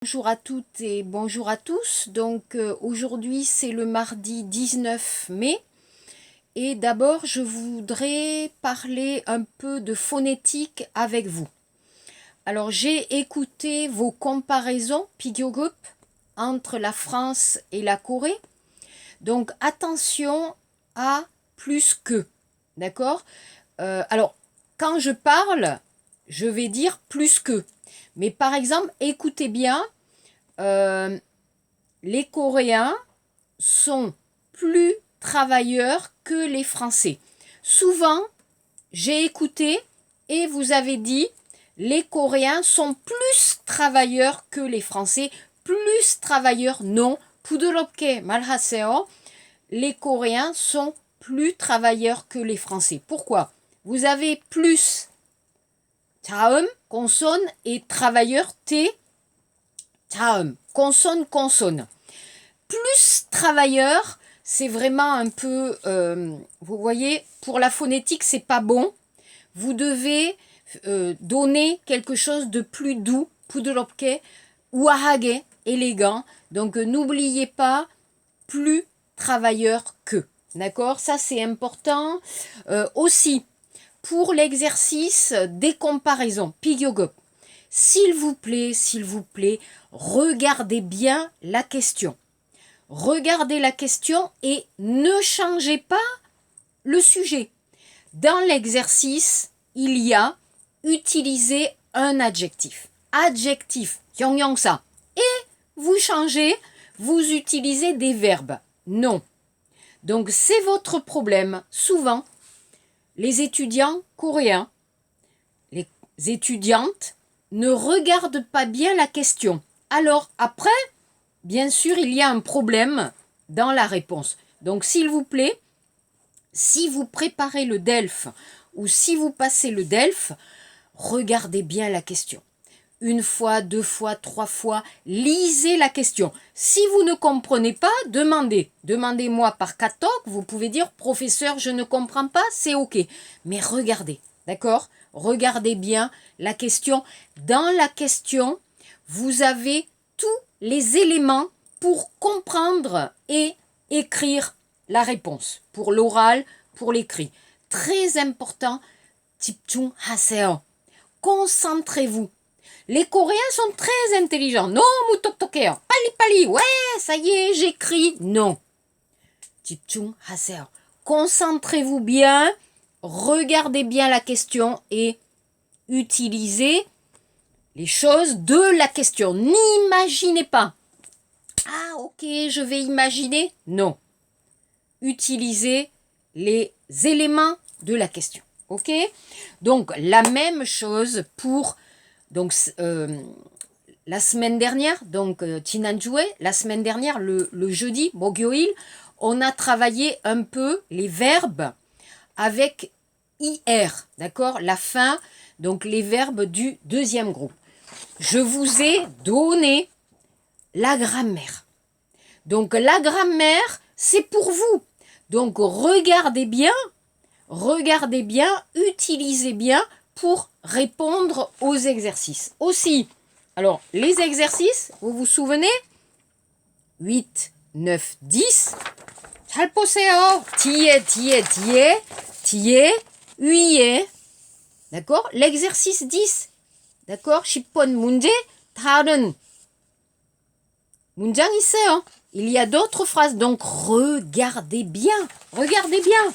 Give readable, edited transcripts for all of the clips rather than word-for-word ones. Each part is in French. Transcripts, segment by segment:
Bonjour à toutes et bonjour à tous. Donc aujourd'hui c'est le mardi 19 mai et d'abord je voudrais parler un peu de phonétique avec vous. Alors j'ai écouté vos comparaisons Pigiogup entre la France et la Corée. Donc attention à plus que, d'accord. Alors quand je parle, je vais dire plus que. Mais par exemple, écoutez bien. Les Coréens sont plus travailleurs que les Français. Souvent, j'ai écouté et vous avez dit les Coréens sont plus travailleurs que les Français. Plus travailleurs, non. 부드럽게 말하세요. Les Coréens sont plus travailleurs que les Français. Pourquoi? Vous avez plus 자음, consonne et travailleur T, 자음, consonne, consonne. Plus travailleur, c'est vraiment un peu, vous voyez, pour la phonétique, c'est pas bon. Vous devez donner quelque chose de plus doux, 부드럽게, 우아하게, élégant. Donc n'oubliez pas, plus travailleur que. D'accord? Ça c'est important. Aussi, pour l'exercice des comparaisons, 비교급, s'il vous plaît, regardez bien la question. Regardez la question et ne changez pas le sujet. Dans l'exercice, il y a utiliser un adjectif. Adjectif, 형용사. Et vous changez, vous utilisez des verbes. Non. Donc c'est votre problème. Souvent, les étudiants coréens, les étudiantes ne regardent pas bien la question. Alors après, bien sûr, il y a un problème dans la réponse. Donc, s'il vous plaît, si vous préparez le DELF ou si vous passez le DELF, regardez bien la question. Une fois, deux fois, trois fois, lisez la question. Si vous ne comprenez pas, demandez. Demandez-moi par catalog, vous pouvez dire « Professeur, je ne comprends pas », c'est OK. Mais regardez, d'accord? Regardez bien la question. Dans la question, vous avez tous les éléments pour comprendre et écrire la réponse. Pour l'oral, pour l'écrit. Très important, 집중하세요. Concentrez-vous. Les Coréens sont très intelligents. Non, 무똑똑해요. 빨리, ouais, ça y est, j'écris. Non. 집중하세요. Concentrez-vous bien, regardez bien la question et utilisez les choses de la question. N'imaginez pas. Ah, ok, je vais imaginer. Non. Utilisez les éléments de la question. Ok? Donc, la même chose pour donc, la semaine dernière, donc 지난주에, la semaine dernière, le jeudi, 목요일, on a travaillé un peu les verbes avec IR, d'accord? La fin, donc les verbes du deuxième groupe. Je vous ai donné la grammaire. Donc la grammaire, c'est pour vous. Donc regardez bien, utilisez bien pour répondre aux exercices. Aussi, alors les exercices, vous vous souvenez? 8, 9, 10. 잘 보세요. 뒤에, 위에. D'accord? L'exercice 10. D'accord? 10번 문제, 다른 문장 있어요. Il y a d'autres phrases, donc regardez bien. Regardez bien.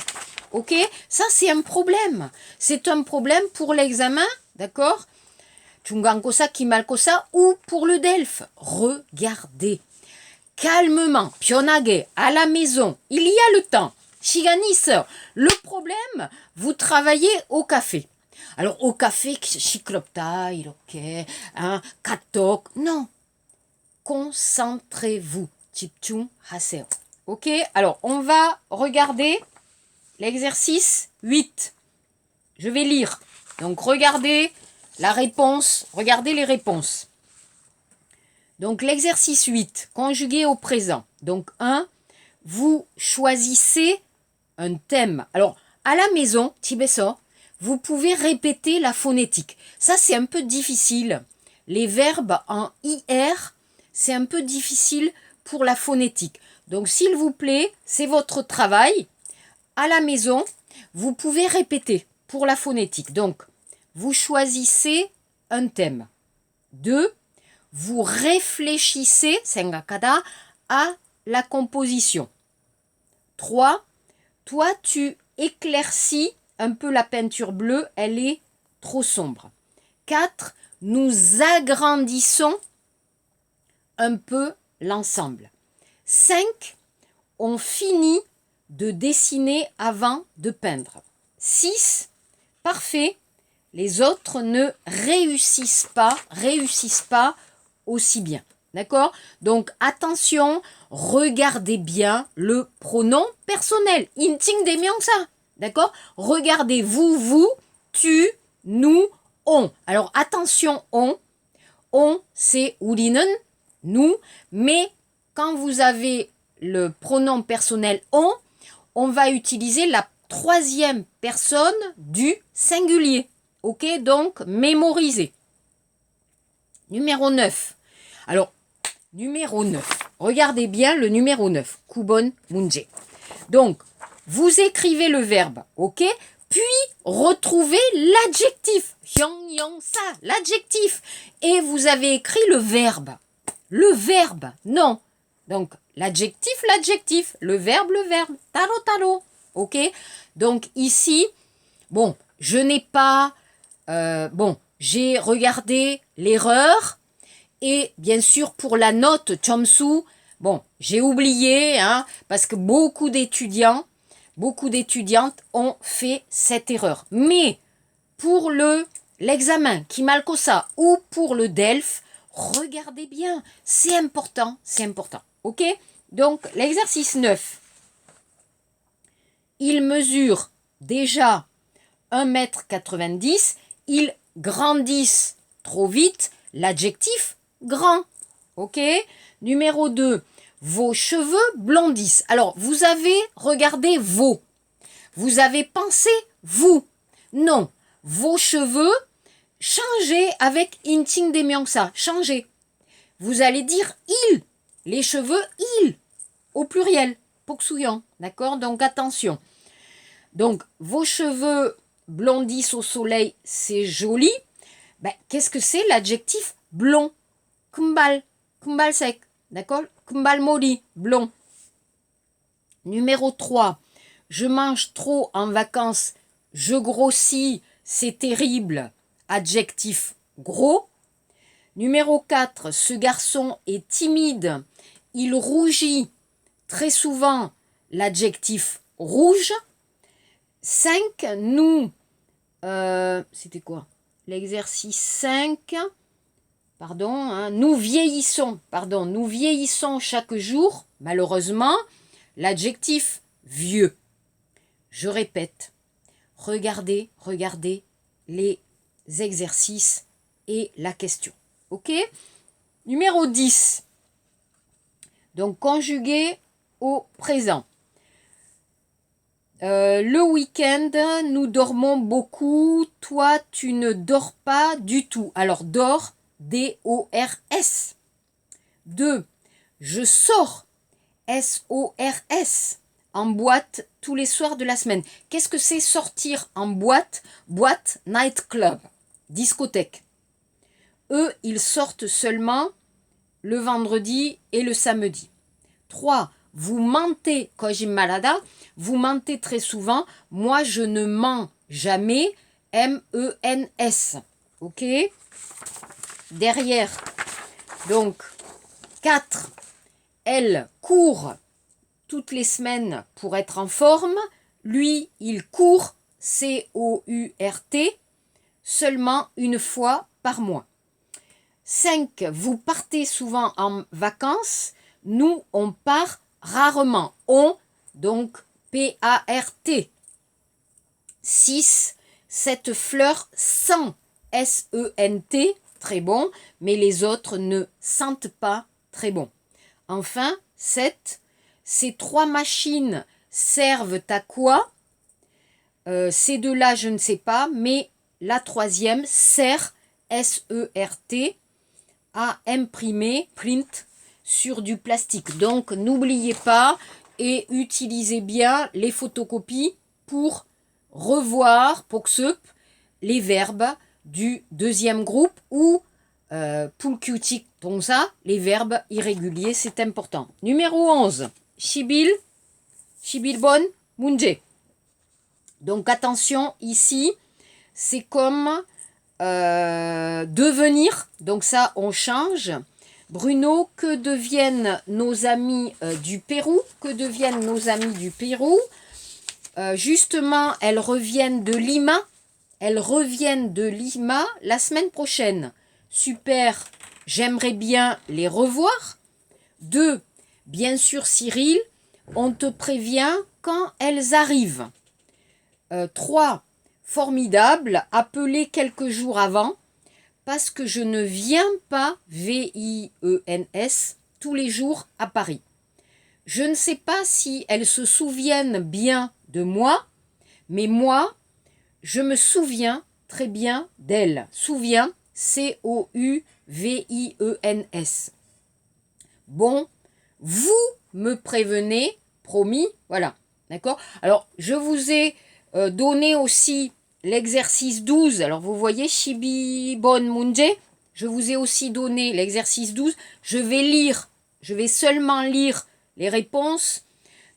Ok? Ça, c'est un problème. C'est un problème pour l'examen, d'accord? 중간고사, 기말고사 ou pour le DELF. Regardez. Calmement, 편하게, à la maison. Il y a le temps. 시간이 있어요. Le problème, vous travaillez au café. Alors, au café, 시끄럽다, 이렇게, hein, 카톡. Non. Concentrez-vous. 집중하세요. Ok? Alors, on va regarder l'exercice 8. Je vais lire. Donc, regardez la réponse. Regardez les réponses. Donc, l'exercice 8, conjugué au présent. Donc, 1, vous choisissez un thème. Alors, à la maison, 집에서, vous pouvez répéter la phonétique. Ça, c'est un peu difficile. Les verbes en IR, c'est un peu difficile pour la phonétique. Donc, s'il vous plaît, c'est votre travail. À la maison, vous pouvez répéter pour la phonétique. Donc, vous choisissez un thème. 2. Vous réfléchissez, sengakada, à la composition. 3. Toi, tu éclaircis un peu la peinture bleue, elle est trop sombre. 4. Nous agrandissons un peu l'ensemble. 5. On finit de dessiner avant de peindre. 6. Parfait. Les autres ne réussissent pas aussi bien. D'accord? Donc, attention, regardez bien le pronom personnel. Inting demyangsa. D'accord? Regardez vous, tu, nous, on. Alors, attention, on. On, c'est 우리는, nous. Mais quand vous avez le pronom personnel on va utiliser la troisième personne du singulier. Ok? Donc, mémorisez. Numéro 9. Alors, numéro 9. Regardez bien le numéro 9. Kubon munje. Donc, vous écrivez le verbe, ok? Puis, retrouvez l'adjectif. Hyong-yong-sa, l'adjectif. Et vous avez écrit le verbe. Le verbe, non. Donc, l'adjectif. Le verbe. Taro. Ok? Donc, ici, bon, je n'ai pas... j'ai regardé l'erreur. Et bien sûr, pour la note Chomsu, bon, j'ai oublié, hein, parce que beaucoup d'étudiantes ont fait cette erreur. Mais pour l'examen Kimalkosa ou pour le DELF, regardez bien, c'est important. Ok? Donc, l'exercice 9. Il mesure déjà 1,90 m. Ils grandissent trop vite. L'adjectif grand. Ok? Numéro 2. Vos cheveux blondissent. Alors, vous avez regardé vos. Vous avez pensé vous. Non. Vos cheveux, changez avec inting demyangsa. Changez. Vous allez dire il. Les cheveux, il. Au pluriel. Poksuyan. D'accord? Donc, attention. Donc, vos cheveux blondissent au soleil, c'est joli. Ben, qu'est-ce que c'est l'adjectif blond? Kumbal sec, d'accord? Kumbal mori, blond. Numéro 3. Je mange trop en vacances, je grossis, c'est terrible. Adjectif gros. Numéro 4. Ce garçon est timide, il rougit très souvent. L'adjectif rouge. 5. Nous, c'était quoi? L'exercice 5, pardon, hein, nous vieillissons chaque jour, malheureusement, l'adjectif vieux. Je répète, regardez les exercices et la question. Ok? Numéro 10. Donc, conjugué au présent. Le week-end, nous dormons beaucoup. Toi, tu ne dors pas du tout. Alors, dors, D-O-R-S. 2. Je sors, S-O-R-S, en boîte tous les soirs de la semaine. Qu'est-ce que c'est sortir en boîte? Boîte, night club, discothèque. Eux, ils sortent seulement le vendredi et le samedi. 3. Vous mentez, Kojim Malada, vous mentez très souvent. Moi, je ne mens jamais, M-E-N-S. Ok? Derrière, donc, 4. Elle court toutes les semaines pour être en forme. Lui, il court, C-O-U-R-T, seulement une fois par mois. 5. Vous partez souvent en vacances. Nous, on part rarement. On, donc P-A-R-T. 6. Cette fleur sent, S-E-N-T, très bon, mais les autres ne sentent pas très bon. Enfin, 7. Ces 3 machines servent à quoi? Ces 2-là, je ne sais pas, mais la 3e sert, S-E-R-T, à imprimer, print, sur du plastique. Donc, n'oubliez pas et utilisez bien les photocopies pour revoir, pour les verbes du deuxième groupe ou pulkyutik. Donc ça, les verbes irréguliers, c'est important. Numéro 11, shibil, shibilbon, munje. Donc attention, ici, c'est comme devenir. Donc ça, on change. Bruno, que deviennent nos amis du Pérou? Que deviennent nos amis du Pérou? Justement, elles reviennent de Lima. Elles reviennent de Lima la semaine prochaine. Super, j'aimerais bien les revoir. 2. Bien sûr, Cyril, on te prévient quand elles arrivent. 3. Formidable, appelez quelques jours avant parce que je ne viens pas, V-I-E-N-S, tous les jours à Paris. Je ne sais pas si elles se souviennent bien de moi, mais moi, je me souviens très bien d'elles. Souviens, C-O-U-V-I-E-N-S. Bon, vous me prévenez, promis, voilà, d'accord? Alors, je vous ai donné aussi l'exercice 12. Alors, vous voyez, Shibibon Munje, je vous ai aussi donné l'exercice 12. Je vais seulement lire les réponses.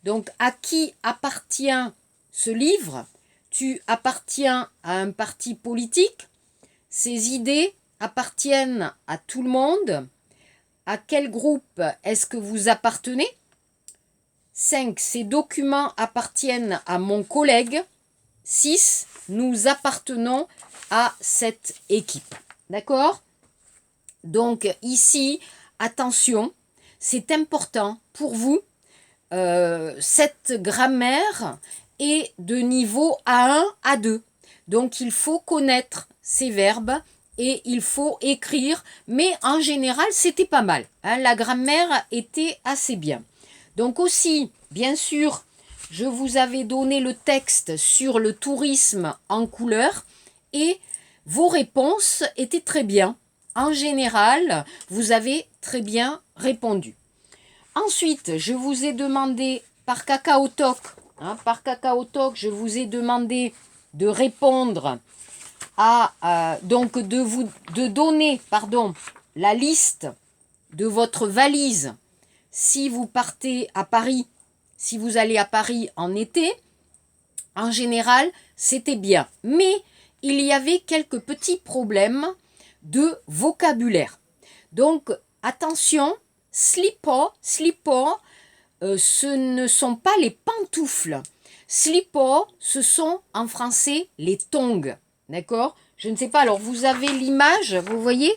Donc, à qui appartient ce livre? Tu appartiens à un parti politique. Ces idées appartiennent à tout le monde. À quel groupe est-ce que vous appartenez? 5. Ces documents appartiennent à mon collègue. 6. Nous appartenons à cette équipe. D'accord? Donc ici, attention, c'est important pour vous. Cette grammaire est de niveau A1, A2. Donc il faut connaître ces verbes et il faut écrire. Mais en général, c'était pas mal. Hein, la grammaire était assez bien. Donc aussi, bien sûr, je vous avais donné le texte sur le tourisme en couleur et vos réponses étaient très bien. En général, vous avez très bien répondu. Ensuite, je vous ai demandé par Kakao Talk, je vous ai demandé de répondre donc de donner la liste de votre valise si vous partez à Paris, si vous allez à Paris en été. En général, c'était bien. Mais il y avait quelques petits problèmes de vocabulaire. Donc, attention, slipper, ce ne sont pas les pantoufles. Slipper, ce sont en français les tongs. D'accord? Je ne sais pas. Alors, vous avez l'image, vous voyez?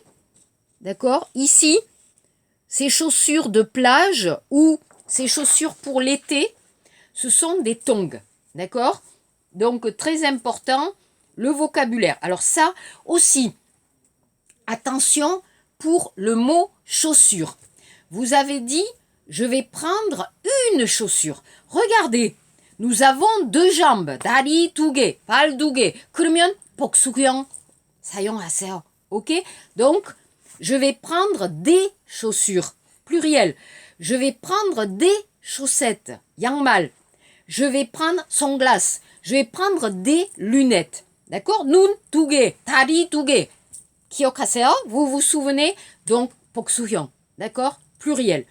D'accord? Ici, ces chaussures de plage ou ces chaussures pour l'été, ce sont des tongs. D'accord? Donc, très important, le vocabulaire. Alors ça aussi, attention pour le mot chaussure. Vous avez dit, je vais prendre une chaussure. Regardez, nous avons deux jambes. 다리 두 개, 발 두 개. 그러면 복수형 사용하세요. Ok? Donc, je vais prendre des chaussures. Pluriel. Je vais prendre des chaussettes. 양말. Je vais prendre sunglass. Je vais prendre des lunettes. D'accord? 눈 두 개, 다리 두 개. 기억하세요? Vous vous souvenez? Donc, 복수형. D'accord? Pluriel.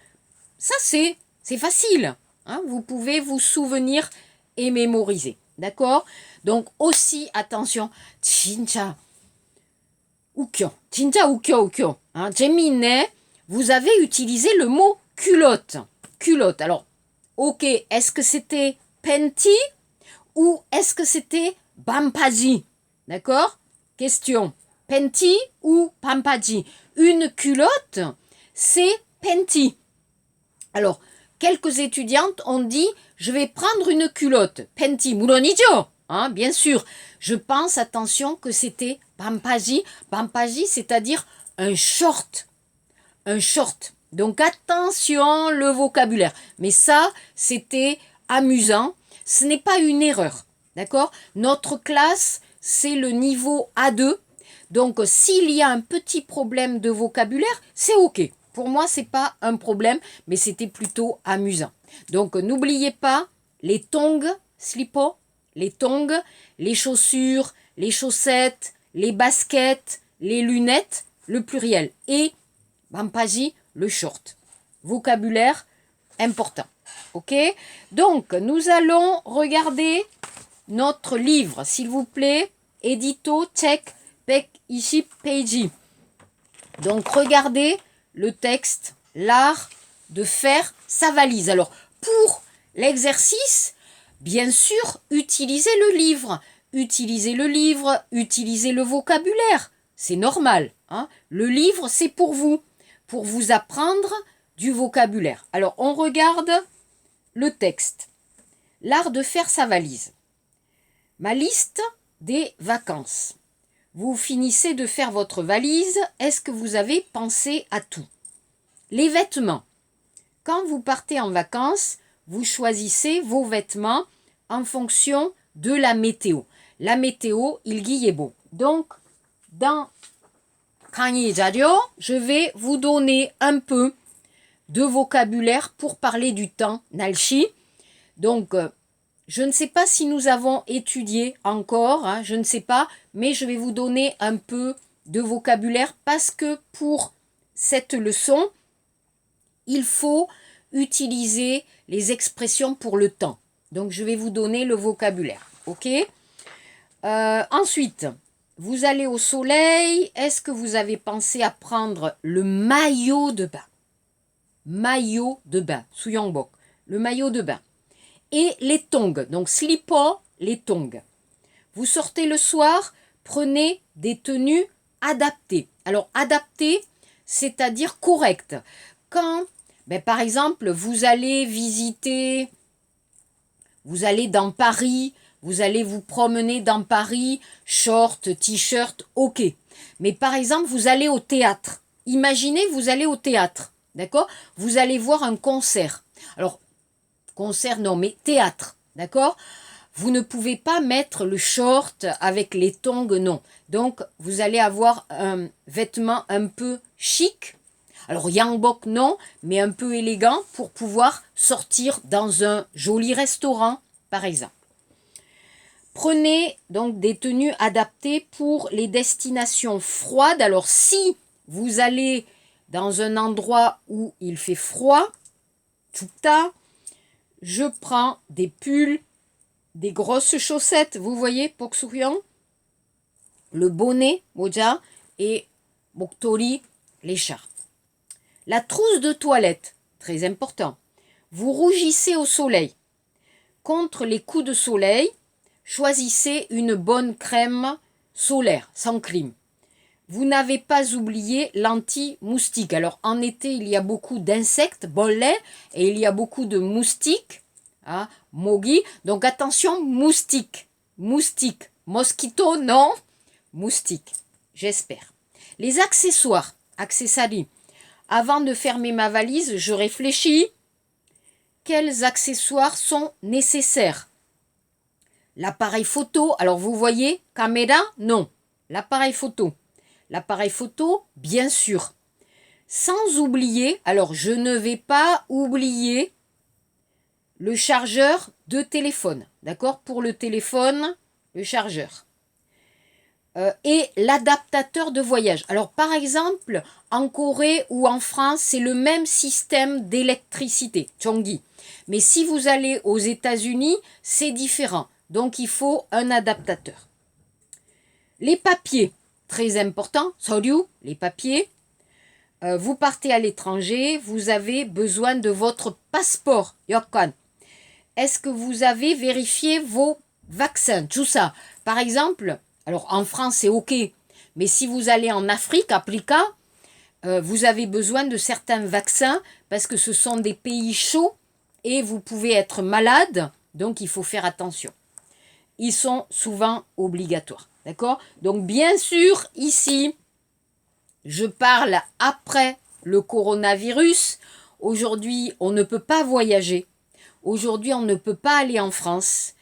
Ça, c'est facile. Hein? Vous pouvez vous souvenir et mémoriser. D'accord? Donc, aussi, attention. 진짜 웃겨. 진짜 웃겨. Hein? 재미있네. Vous avez utilisé le mot culotte. Culotte. Alors, ok, est-ce que c'était panty ou est-ce que c'était 반바지? D'accord? Question. Panty ou 반바지? Une culotte, c'est panty. Alors, quelques étudiantes ont dit, je vais prendre une culotte. panty, 물론이죠? Hein, bien sûr. Je pense, attention, que c'était 반바지. 반바지, c'est-à-dire un short. Un short. Donc, attention, le vocabulaire. Mais ça, c'était amusant. Ce n'est pas une erreur. D'accord? Notre classe, c'est le niveau A2. Donc, s'il y a un petit problème de vocabulaire, c'est OK. Pour moi, c'est pas un problème, mais c'était plutôt amusant. Donc, n'oubliez pas les tongs, slippo, les tongs, les chaussures, les chaussettes, les baskets, les lunettes, le pluriel. Et, bampaji, le short. Vocabulaire important. Ok? Donc, nous allons regarder notre livre, s'il vous plaît. Édito, check, pek, ici, peiji. Donc, regardez le texte, l'art de faire sa valise. Alors, pour l'exercice, bien sûr, utilisez le livre. Utilisez le livre, utilisez le vocabulaire. C'est normal. Hein? Le livre, c'est pour vous apprendre du vocabulaire. Alors, on regarde le texte. L'art de faire sa valise. Ma liste des vacances. Vous finissez de faire votre valise. Est-ce que vous avez pensé à tout? Les vêtements. Quand vous partez en vacances, vous choisissez vos vêtements en fonction de la météo. La météo, il est beau. Donc, dans Kanyi Jadio, je vais vous donner un peu de vocabulaire pour parler du temps, Nalchi. Donc, je ne sais pas si nous avons étudié encore, hein, je ne sais pas, mais je vais vous donner un peu de vocabulaire parce que pour cette leçon, il faut utiliser les expressions pour le temps. Donc, je vais vous donner le vocabulaire. Ok? Ensuite, vous allez au soleil. Est-ce que vous avez pensé à prendre le maillot de bain? Maillot de bain, Suyongbok, le maillot de bain. Et les tongs, donc slippo, les tongs. Vous sortez le soir, prenez des tenues adaptées. Alors, adaptées, c'est-à-dire correctes. Quand, par exemple, vous allez dans Paris, vous allez vous promener dans Paris, short, t-shirt, ok. Mais par exemple, vous allez au théâtre. Imaginez, vous allez au théâtre, d'accord? Vous allez voir un concert. Alors, concert, non, mais théâtre, d'accord? Vous ne pouvez pas mettre le short avec les tongs, non. Donc, vous allez avoir un vêtement un peu chic. Alors, yangbok, non, mais un peu élégant pour pouvoir sortir dans un joli restaurant, par exemple. Prenez donc des tenues adaptées pour les destinations froides. Alors, si vous allez dans un endroit où il fait froid, tout ça, je prends des pulls, des grosses chaussettes, vous voyez, Poksuryang, le bonnet, moja, et Moktori, l'écharpe. La trousse de toilette, très important. Vous rougissez au soleil. Contre les coups de soleil, choisissez une bonne crème solaire, sans clim. Vous n'avez pas oublié l'anti-moustique. Alors, en été, il y a beaucoup d'insectes, bolets, et il y a beaucoup de moustiques, hein, mogi. Donc, attention, moustiques. Moustique. Mosquito, non. Moustique. J'espère. Les accessoires, accessoires. Avant de fermer ma valise, je réfléchis. Quels accessoires sont nécessaires? L'appareil photo, alors vous voyez, caméra, non. L'appareil photo. L'appareil photo, bien sûr. Sans oublier, alors je ne vais pas oublier le chargeur de téléphone. D'accord? Pour le téléphone, le chargeur. Et l'adaptateur de voyage. Alors par exemple, en Corée ou en France, c'est le même système d'électricité, Chonggi. Mais si vous allez aux États-Unis, c'est différent. Donc il faut un adaptateur. Les papiers, très important, soryu, les papiers. Vous partez à l'étranger, vous avez besoin de votre passeport, Yokkan. Est-ce que vous avez vérifié vos vaccins, tout ça? Par exemple, alors en France c'est ok, mais si vous allez en Afrique, Africa, vous avez besoin de certains vaccins parce que ce sont des pays chauds et vous pouvez être malade, donc il faut faire attention. Ils sont souvent obligatoires, d'accord? Donc bien sûr, ici, je parle après le coronavirus. Aujourd'hui, on ne peut pas voyager. Aujourd'hui, on ne peut pas aller en France.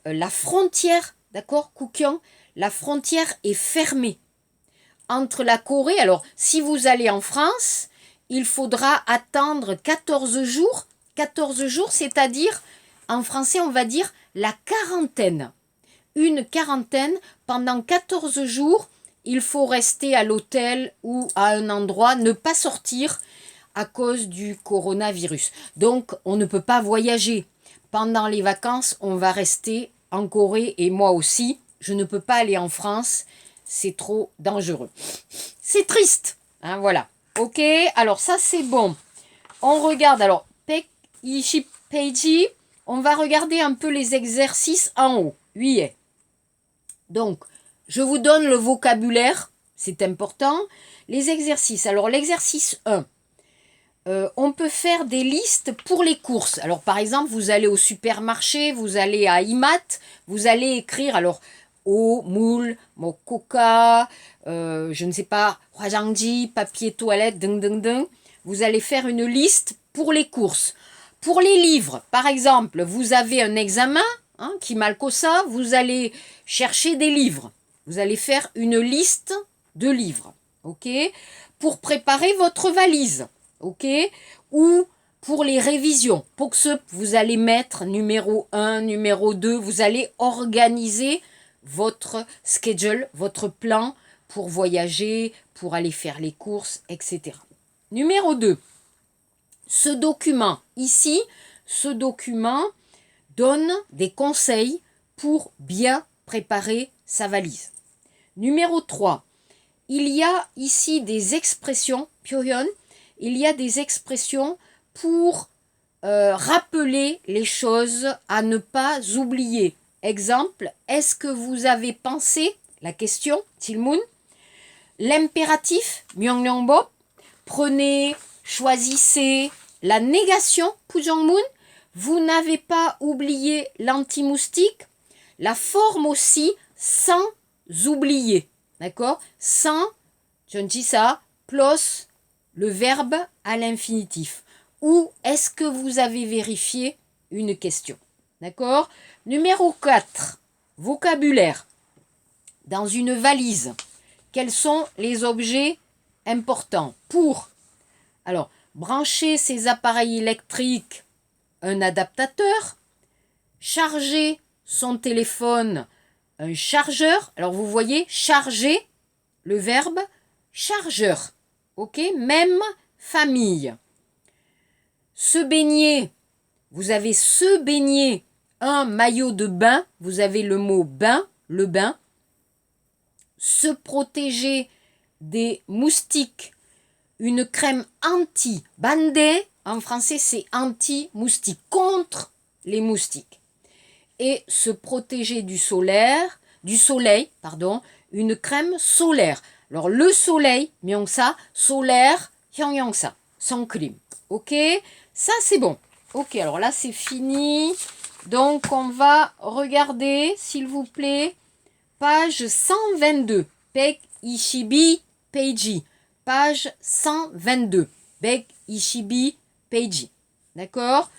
La frontière, d'accord, Kukion, la frontière est fermée entre la Corée. Alors, si vous allez en France il faudra attendre 14 jours. 14 jours, c'est-à-dire, en français, on va dire la quarantaine. Une quarantaine, pendant 14 jours, il faut rester à l'hôtel ou à un endroit, ne pas sortir à cause du coronavirus. Donc, on ne peut pas voyager. Pendant les vacances, on va rester en Corée et moi aussi. Je ne peux pas aller en France, c'est trop dangereux. C'est triste, hein, voilà. Ok, alors ça c'est bon. On regarde, alors, Pek Ishi Peiji, on va regarder un peu les exercices en haut. Oui. Donc, je vous donne le vocabulaire, c'est important. Les exercices, alors l'exercice 1. On peut faire des listes pour les courses. Alors par exemple, vous allez au supermarché, vous allez à IMAT, vous allez écrire alors eau, moule, mokoka, je ne sais pas, hwajangji, papier toilette, ding ding ding. Vous allez faire une liste pour les courses. Pour les livres, par exemple, vous avez un examen, hein, Kimalkosa, vous allez chercher des livres. Vous allez faire une liste de livres, ok? Pour préparer votre valise. Ok, ou pour les révisions, pour que vous allez mettre numéro 1, numéro 2, vous allez organiser votre schedule, votre plan pour voyager, pour aller faire les courses, etc. Numéro 2, ce document, ici, ce document donne des conseils pour bien préparer sa valise. Numéro 3, il y a ici des expressions, pyoyeon, il y a des expressions pour rappeler les choses à ne pas oublier. Exemple, est-ce que vous avez pensé, la question, Tilmoon, l'impératif, Myeongnyeongbo, prenez, choisissez, la négation, Pujangmoon, vous n'avez pas oublié l'anti-moustique, la forme aussi, sans oublier, d'accord, sans, je dis ça, plus le verbe à l'infinitif. Ou est-ce que vous avez vérifié une question? D'accord? Numéro 4, vocabulaire. Dans une valise, quels sont les objets importants pour, alors, brancher ses appareils électriques, un adaptateur, charger son téléphone, un chargeur. Alors, vous voyez, charger, le verbe chargeur. Ok, même famille. Se baigner, vous avez se baigner, un maillot de bain, vous avez le mot bain, le bain. Se protéger des moustiques, une crème anti-bandé, en français c'est anti-moustique, contre les moustiques. Et se protéger du soleil, une crème solaire. Alors le soleil, myongsa, solaire, hyongyongsa, sans crime. Ok, ça c'est bon. Ok, alors là c'est fini. Donc on va regarder, s'il vous plaît, page 122. Pek Ishibi Peiji. Page 122. Pek Ishibi Peiji. D'accord?